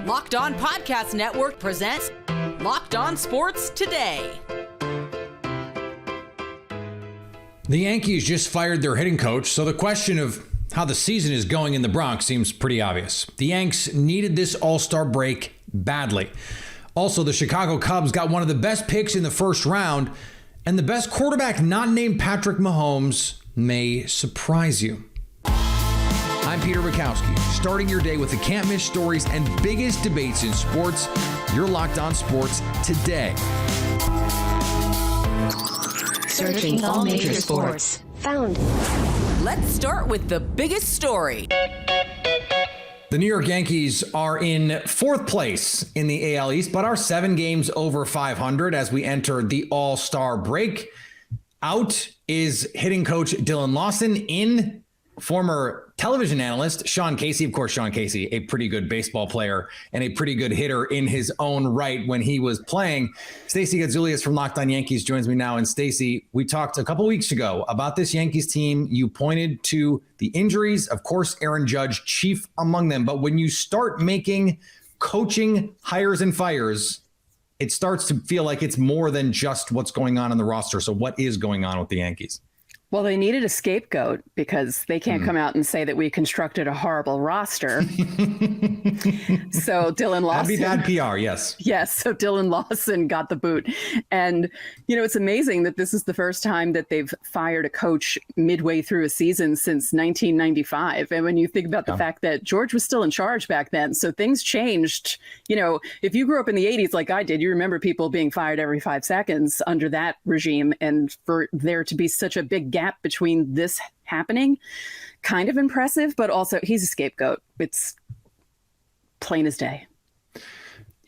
Locked On Podcast Network presents Locked On Sports Today. The Yankees just fired their hitting coach, so the question of how the season is going in the Bronx seems pretty obvious. The Yanks needed this All-Star break badly. Also, the Chicago Cubs got one of the best picks in the first round, and the best quarterback not named Patrick Mahomes may surprise you. I'm Peter Bukowski, starting your day with the can't-miss stories and biggest debates in sports. You're Locked On Sports Today. Searching all major sports. Found. Let's start with the biggest story. The New York Yankees are in fourth place in the AL East, but are 7 games over 500 as we enter the All-Star break. Out is hitting coach Dylan Lawson, in former television analyst Sean Casey. Of course, Sean Casey, a pretty good baseball player and a pretty good hitter in his own right when he was playing. Stacey Gadzoulias from Locked On Yankees joins me now. And Stacey, we talked a couple weeks ago about this Yankees team. You pointed to the injuries, of course, Aaron Judge, chief among them. But when you start making coaching hires and fires, it starts to feel like it's more than just what's going on in the roster. So what is going on with the Yankees? Well, they needed a scapegoat because they can't come out and say that we constructed a horrible roster. So Dylan Lawson. That'd be bad PR, yes. Yes. So Dylan Lawson got the boot. And, it's amazing that this is the first time that they've fired a coach midway through a season since 1995. And when you think about the fact that George was still in charge back then, so things changed. If you grew up in the 80s like I did, you remember people being fired every 5 seconds under that regime. And for there to be such a big gap between this happening, kind of impressive, but also he's a scapegoat. It's plain as day.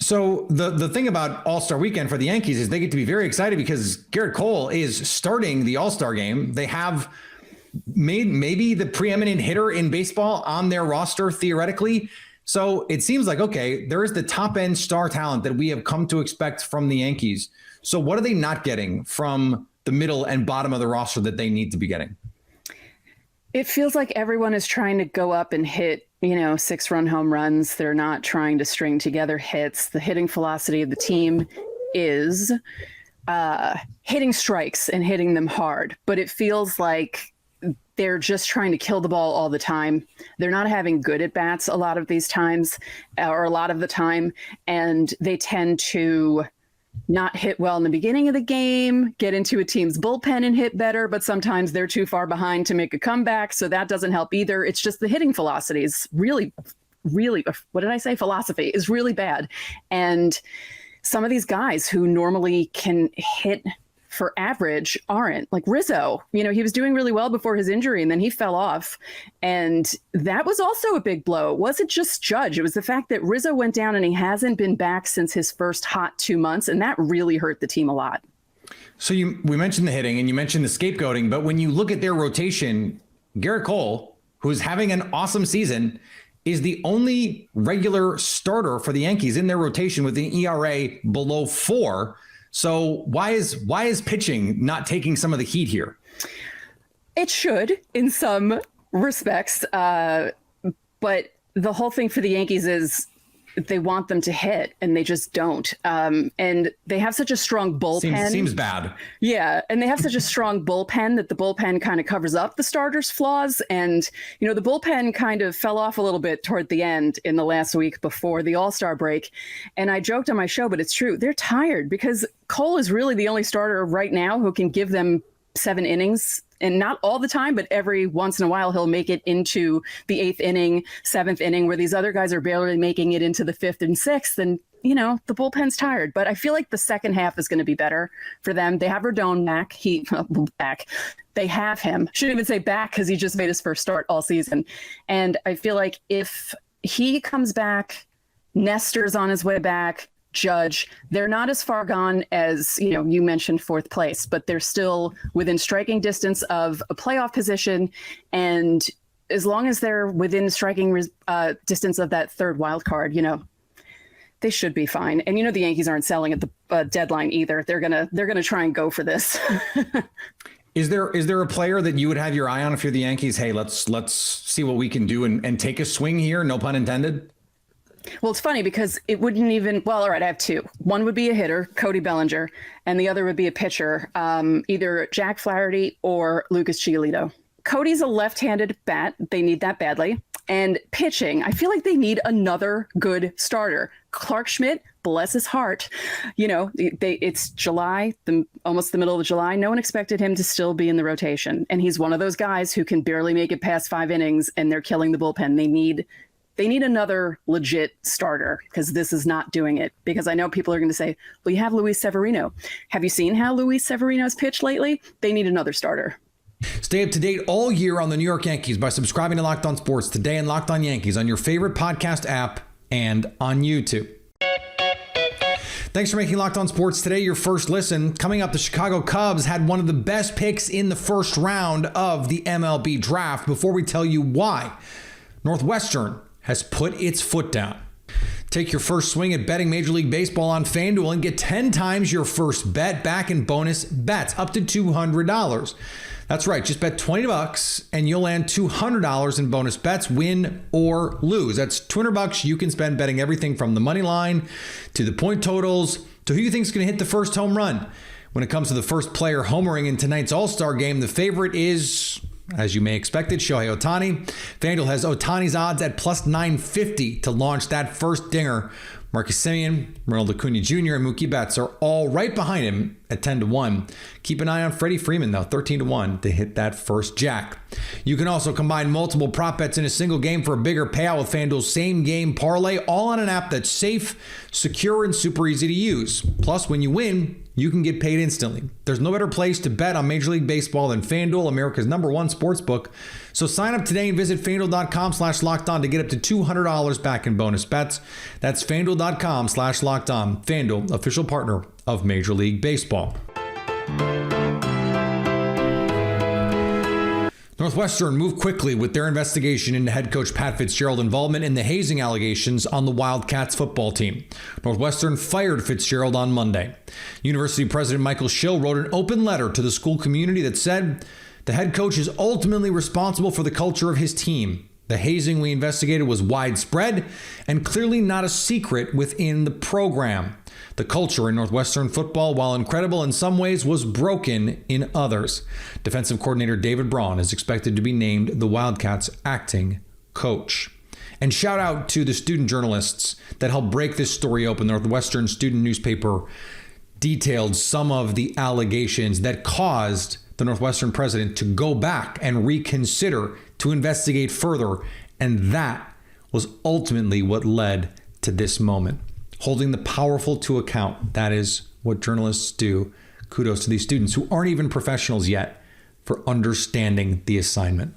So the thing about All-Star Weekend for the Yankees is they get to be very excited because Garrett Cole is starting the All-Star game. They have made maybe the preeminent hitter in baseball on their roster theoretically. So it seems like, okay, there is the top-end star talent that we have come to expect from the Yankees. So what are they not getting from the middle and bottom of the roster that they need to be getting? It feels like everyone is trying to go up and hit, 6-run home runs. They're not trying to string together hits. The hitting velocity of the team is hitting strikes and hitting them hard, but it feels like they're just trying to kill the ball all the time. They're not having good at bats a lot of these times, or a lot of the time, and they tend to not hit well in the beginning of the game, get into a team's bullpen and hit better, but sometimes they're too far behind to make a comeback, so that doesn't help either. It's just the hitting velocity is really, philosophy is really bad. And some of these guys who normally can hit for average aren't, like Rizzo. He was doing really well before his injury and then he fell off. And that was also a big blow. It wasn't just Judge. It was the fact that Rizzo went down and he hasn't been back since his first hot 2 months. And that really hurt the team a lot. So we mentioned the hitting and you mentioned the scapegoating, but when you look at their rotation, Garrett Cole, who's having an awesome season, is the only regular starter for the Yankees in their rotation with an ERA below 4. So why is pitching not taking some of the heat here? It should in some respects, but the whole thing for the Yankees is they want them to hit and they just don't. And they have such a strong bullpen. Seems bad. Yeah. And they have such a strong bullpen that the bullpen kind of covers up the starters' flaws. And, the bullpen kind of fell off a little bit toward the end in the last week before the All-Star break. And I joked on my show, but it's true. They're tired because Cole is really the only starter right now who can give them 7 innings. And not all the time, but every once in a while, he'll make it into the 8th inning, 7th inning, where these other guys are barely making it into the 5th and 6th. And, the bullpen's tired. But I feel like the second half is going to be better for them. They have Rodon back. They have him. Shouldn't even say back because he just made his first start all season. And I feel like if he comes back, Nestor's on his way back, Judge, they're not as far gone as, you mentioned 4th place, but they're still within striking distance of a playoff position. And as long as they're within striking distance of that 3rd wild card, they should be fine. And the Yankees aren't selling at the deadline either. They're gonna try and go for this. Is there a player that you would have your eye on if you're the Yankees? Hey, let's see what we can do and take a swing here. No pun intended. Well, it's funny because it wouldn't even, well, all right, I have two. One would be a hitter, Cody Bellinger, and the other would be a pitcher, either Jack Flaherty or Lucas Giolito. Cody's a left-handed bat. They need that badly. And pitching, I feel like they need another good starter. Clark Schmidt, bless his heart, it's July, almost the middle of July. No one expected him to still be in the rotation. And he's one of those guys who can barely make it past 5 innings, and they're killing the bullpen. They need another legit starter because this is not doing it. Because I know people are going to say, well, you have Luis Severino. Have you seen how Luis Severino's pitched lately? They need another starter. Stay up to date all year on the New York Yankees by subscribing to Locked On Sports Today and Locked On Yankees on your favorite podcast app and on YouTube. Thanks for making Locked On Sports Today your first listen. Coming up, the Chicago Cubs had one of the best picks in the first round of the MLB Draft. Before we tell you why, Northwestern has put its foot down. Take your first swing at betting Major League Baseball on FanDuel and get 10 times your first bet back in bonus bets, up to $200. That's right, just bet $20 and you'll land $200 in bonus bets, win or lose. That's $200 you can spend betting everything from the money line to the point totals to who you think is going to hit the first home run. When it comes to the first player homering in tonight's All-Star game, the favorite is, as you may expect it, Shohei Ohtani. FanDuel has Ohtani's odds at plus 950 to launch that first dinger. Marcus Semien, Ronald Acuna Jr., and Mookie Betts are all right behind him at 10-1. Keep an eye on Freddie Freeman, though, 13-1 to hit that first jack. You can also combine multiple prop bets in a single game for a bigger payout with FanDuel's same game parlay, all on an app that's safe, secure, and super easy to use. Plus, when you win, you can get paid instantly. There's no better place to bet on Major League Baseball than FanDuel, America's #1 sportsbook. So sign up today and visit FanDuel.com/lockedon to get up to $200 back in bonus bets. That's FanDuel.com/lockedon. FanDuel, official partner of Major League Baseball. Northwestern moved quickly with their investigation into head coach Pat Fitzgerald's involvement in the hazing allegations on the Wildcats football team. Northwestern fired Fitzgerald on Monday. University President Michael Schill wrote an open letter to the school community that said, "The head coach is ultimately responsible for the culture of his team. The hazing we investigated was widespread and clearly not a secret within the program. The culture in Northwestern football, while incredible in some ways, was broken in others." Defensive coordinator David Braun is expected to be named the Wildcats' acting coach. And shout out to the student journalists that helped break this story open. The Northwestern student newspaper detailed some of the allegations that caused the Northwestern president to go back and reconsider, to investigate further. And that was ultimately what led to this moment. Holding the powerful to account. That is what journalists do. Kudos to these students who aren't even professionals yet for understanding the assignment.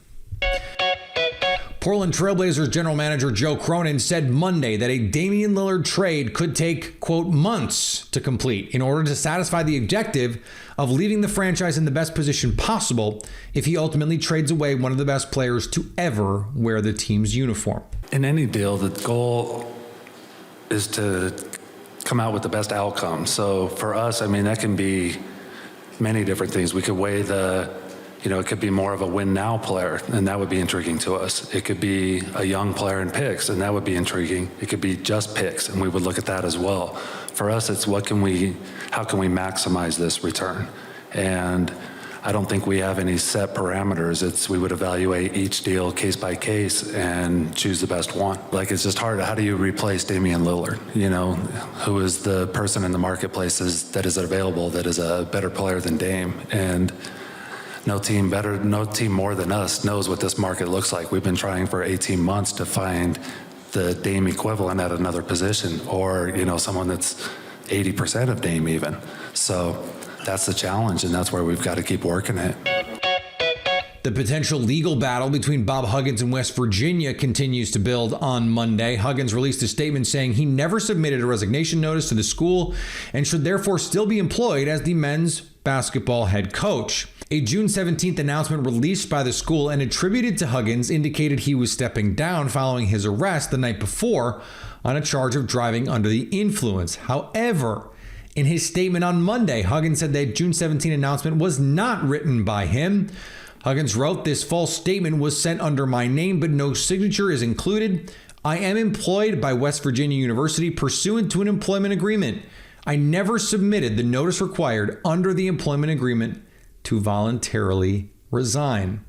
Portland Trailblazers general manager Joe Cronin said Monday that a Damian Lillard trade could take, quote, months to complete in order to satisfy the objective of leaving the franchise in the best position possible if he ultimately trades away one of the best players to ever wear the team's uniform. In any deal, the goal is to come out with the best outcome. So for us, that can be many different things. We could weigh it could be more of a win now player, and that would be intriguing to us. It could be a young player in picks, and that would be intriguing. It could be just picks, and we would look at that as well. For us, it's how can we maximize this return? And I don't think we have any set parameters. We would evaluate each deal case by case and choose the best one. It's just hard. How do you replace Damian Lillard? Who is the person in the marketplace that is available that is a better player than Dame? And no team more than us knows what this market looks like. We've been trying for 18 months to find the Dame equivalent at another position, or someone that's 80% of Dame even. So that's the challenge, and that's where we've got to keep working it. The potential legal battle between Bob Huggins and West Virginia continues to build on Monday. Huggins released a statement saying he never submitted a resignation notice to the school and should therefore still be employed as the men's basketball head coach. A June 17th announcement released by the school and attributed to Huggins indicated he was stepping down following his arrest the night before on a charge of driving under the influence. However, in his statement on Monday, Huggins said that June 17 announcement was not written by him. Huggins wrote, "This false statement was sent under my name, but no signature is included. I am employed by West Virginia University pursuant to an employment agreement. I never submitted the notice required under the employment agreement to voluntarily resign.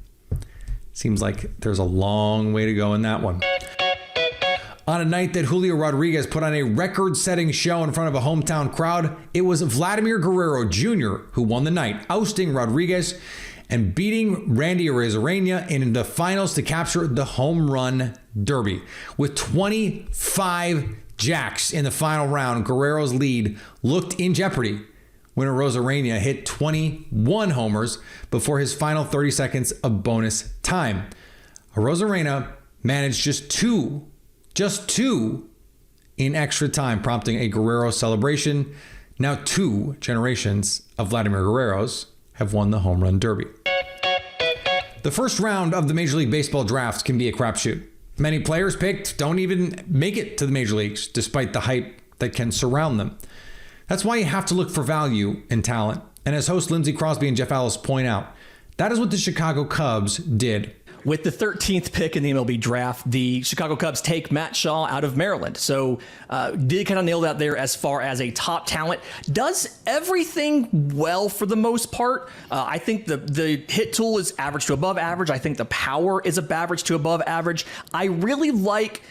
Seems like there's a long way to go in that one. On a night that Julio Rodriguez put on a record-setting show in front of a hometown crowd, it was Vladimir Guerrero Jr. who won the night, ousting Rodriguez and beating Randy Arozarena in the finals to capture the home run derby. With 25 jacks in the final round, Guerrero's lead looked in jeopardy when Arozarena hit 21 homers before his final 30 seconds of bonus time. Arozarena managed just two in extra time, prompting a Guerrero celebration. Now 2 generations of Vladimir Guerreros have won the home run derby. The first round of the Major League Baseball draft can be a crapshoot. Many players picked don't even make it to the major leagues, despite the hype that can surround them. That's why you have to look for value in talent. And as hosts Lindsey Crosby and Jeff Alice point out, that is what the Chicago Cubs did. With the 13th pick in the MLB draft, the Chicago Cubs take Matt Shaw out of Maryland. So did kind of nail that there as far as a top talent. Does everything well for the most part. I think the hit tool is average to above average. I think the power is average to above average. I really like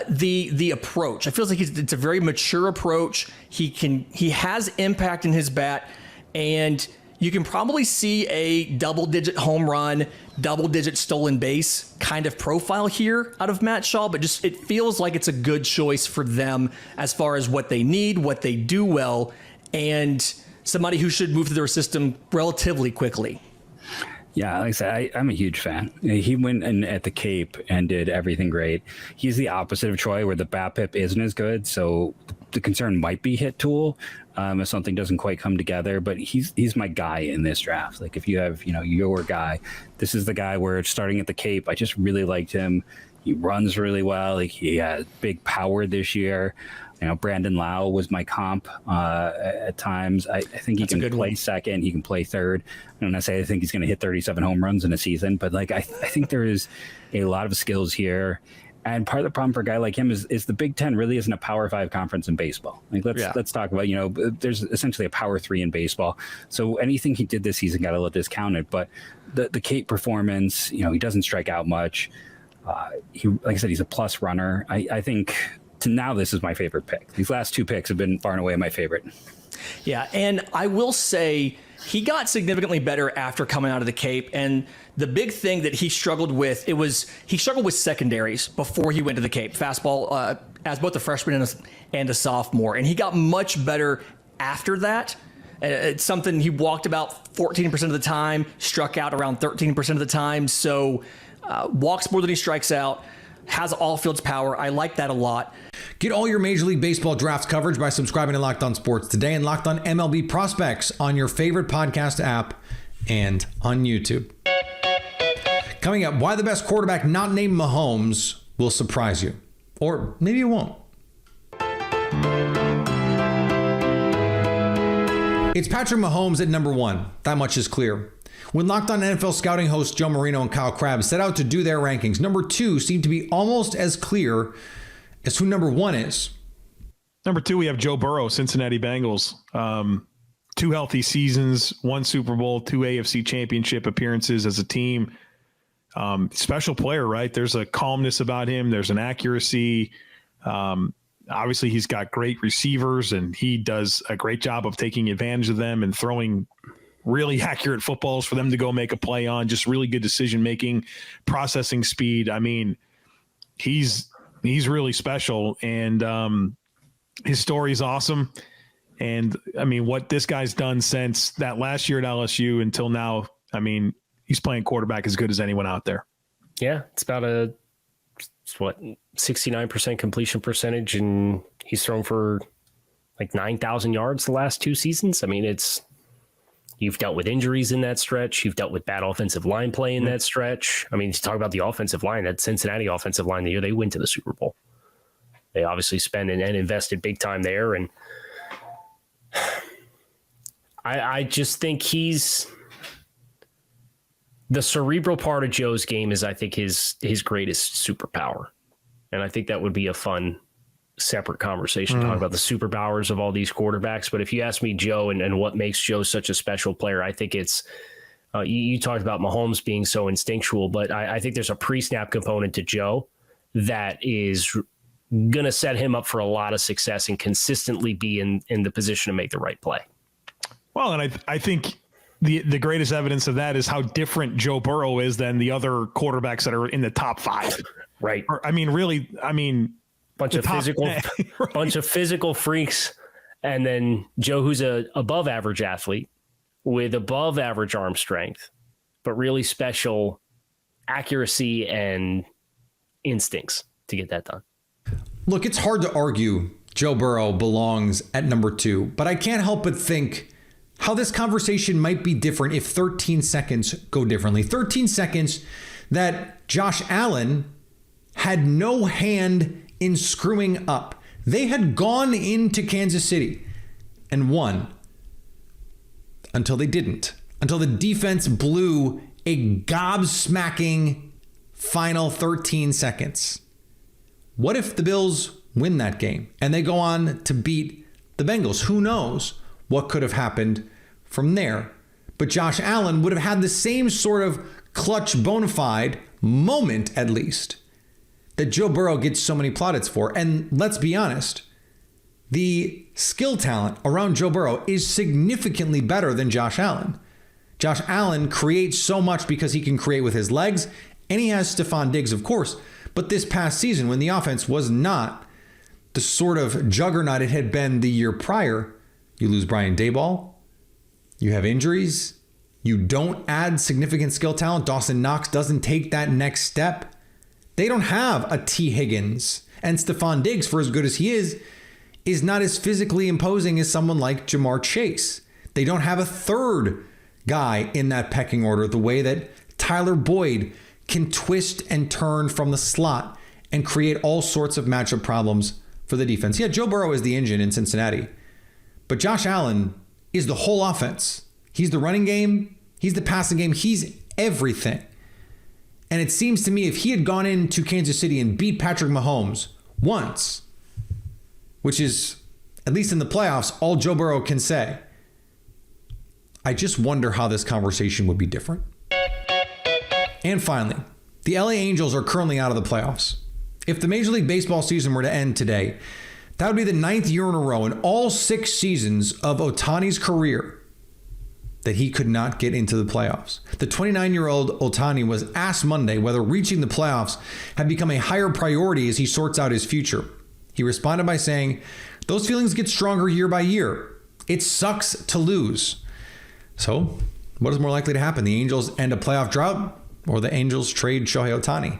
the approach. I feel like it's a very mature approach. He has impact in his bat, and you can probably see a double-digit home run, double-digit stolen base kind of profile here out of Matt Shaw, but just it feels like it's a good choice for them as far as what they need, what they do well, and somebody who should move through their system relatively quickly. Yeah, like I said, I'm a huge fan. He went in at the Cape and did everything great. He's the opposite of Troy, where the BABIP isn't as good, so the concern might be hit tool if something doesn't quite come together. But he's my guy in this draft. Like if you have your guy, this is the guy where starting at the Cape, I just really liked him. He runs really well. Like he has big power this year. Brandon Lau was my comp at times. I think he can play second. He can play third. I don't necessarily think he's going to hit 37 home runs in a season, but I think there is a lot of skills here. And part of the problem for a guy like him is the Big Ten really isn't a Power 5 conference in baseball. Let's talk about, there's essentially a Power 3 in baseball. So anything he did this season got a little discounted. But the Cape performance, he doesn't strike out much. Like I said, he's a plus runner. I think to now this is my favorite pick. These last 2 picks have been far and away my favorite. Yeah, and I will say he got significantly better after coming out of the Cape, and the big thing that he struggled with, he struggled with secondaries before he went to the Cape. Fastball as both a freshman and a sophomore, and he got much better after that. It's something he walked about 14% of the time, struck out around 13% of the time, so walks more than he strikes out, has all fields power. I like that a lot. Get all your Major League Baseball draft coverage by subscribing to Locked On Sports Today and Locked On MLB Prospects on your favorite podcast app and on YouTube. Coming up, why the best quarterback not named Mahomes will surprise you. Or maybe it won't. It's Patrick Mahomes at number 1. That much is clear. When Locked On NFL scouting hosts Joe Marino and Kyle Krabs set out to do their rankings, number 2 seemed to be almost as clear as who number 1 is. Number 2, we have Joe Burrow, Cincinnati Bengals. 2 healthy seasons, 1 Super Bowl, 2 AFC championship appearances as a team. Special player, right? There's a calmness about him. There's an accuracy. Obviously, he's got great receivers, and he does a great job of taking advantage of them and throwing really accurate footballs for them to go make a play on. Just really good decision-making, processing speed. I mean, he's really special, and his story is awesome. And I mean, what this guy's done since that last year at LSU until now, I mean, he's playing quarterback as good as anyone out there. Yeah, it's about 69% completion percentage, and he's thrown for like 9,000 yards the last 2 seasons. I mean, you've dealt with injuries in that stretch. You've dealt with bad offensive line play in that stretch. I mean, to talk about the offensive line, that Cincinnati offensive line, the year they went to the Super Bowl, they obviously spent and invested big time there. And I just think he's the cerebral part of Joe's game is, I think, his greatest superpower. And I think that would be a fun separate conversation, talk about the superpowers of all these quarterbacks. But if you ask me, Joe, and what makes Joe such a special player, I think it's, you talked about Mahomes being so instinctual, but I think there's a pre-snap component to Joe that is going to set him up for a lot of success and consistently be in the position to make the right play. Well, and I think the greatest evidence of that is how different Joe Burrow is than the other quarterbacks that are in the top 5. Right. Or, really, bunch of physical freaks. And then Joe, who's a above average athlete with above average arm strength, but really special accuracy and instincts to get that done. Look, it's hard to argue Joe Burrow belongs at number 2, but I can't help but think how this conversation might be different if 13 seconds go differently. 13 seconds that Josh Allen had no hand in screwing up. They had gone into Kansas City and won until they didn't, until the defense blew a gobsmacking final 13 seconds. What if the Bills win that game and they go on to beat the Bengals? Who knows what could have happened from there? But Josh Allen would have had the same sort of clutch bona fide moment, at least, that Joe Burrow gets so many plaudits for. And let's be honest, the skill talent around Joe Burrow is significantly better than Josh Allen. Josh Allen creates so much because he can create with his legs, and he has Stephon Diggs, of course. But this past season, when the offense was not the sort of juggernaut it had been the year prior, you lose Brian Daboll, you have injuries, you don't add significant skill talent. Dawson Knox doesn't take that next step. They don't have a T. Higgins, and Stephon Diggs, for as good as he is not as physically imposing as someone like Jamar Chase. They don't have a third guy in that pecking order the way that Tyler Boyd can twist and turn from the slot and create all sorts of matchup problems for the defense. Yeah, Joe Burrow is the engine in Cincinnati, but Josh Allen is the whole offense. He's the running game. He's the passing game. He's everything. And it seems to me if he had gone into Kansas City and beat Patrick Mahomes once, which is, at least in the playoffs, all Joe Burrow can say, I just wonder how this conversation would be different. And finally, the LA Angels are currently out of the playoffs. If the Major League Baseball season were to end today, that would be the 9th year in a row in all 6 seasons of Ohtani's career that he could not get into the playoffs. The 29-year-old Ohtani was asked Monday whether reaching the playoffs had become a higher priority as he sorts out his future. He responded by saying, "Those feelings get stronger year by year. It sucks to lose." So, what is more likely to happen? The Angels end a playoff drought, or the Angels trade Shohei Ohtani?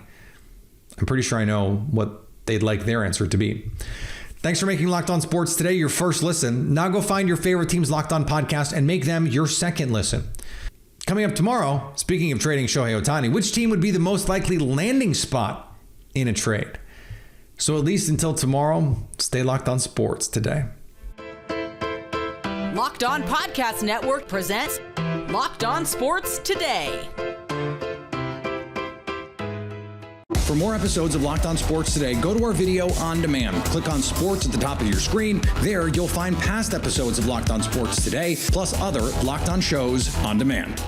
I'm pretty sure I know what they'd like their answer to be. Thanks for making Locked On Sports today your first listen. Now go find your favorite team's Locked On podcast and make them your second listen. Coming up tomorrow, speaking of trading Shohei Ohtani, which team would be the most likely landing spot in a trade? So at least until tomorrow, stay locked on sports today. Locked On Podcast Network presents Locked On Sports Today. For more episodes of Locked On Sports Today, go to our video on demand. Click on Sports at the top of your screen. There, you'll find past episodes of Locked On Sports Today, plus other Locked On shows on demand.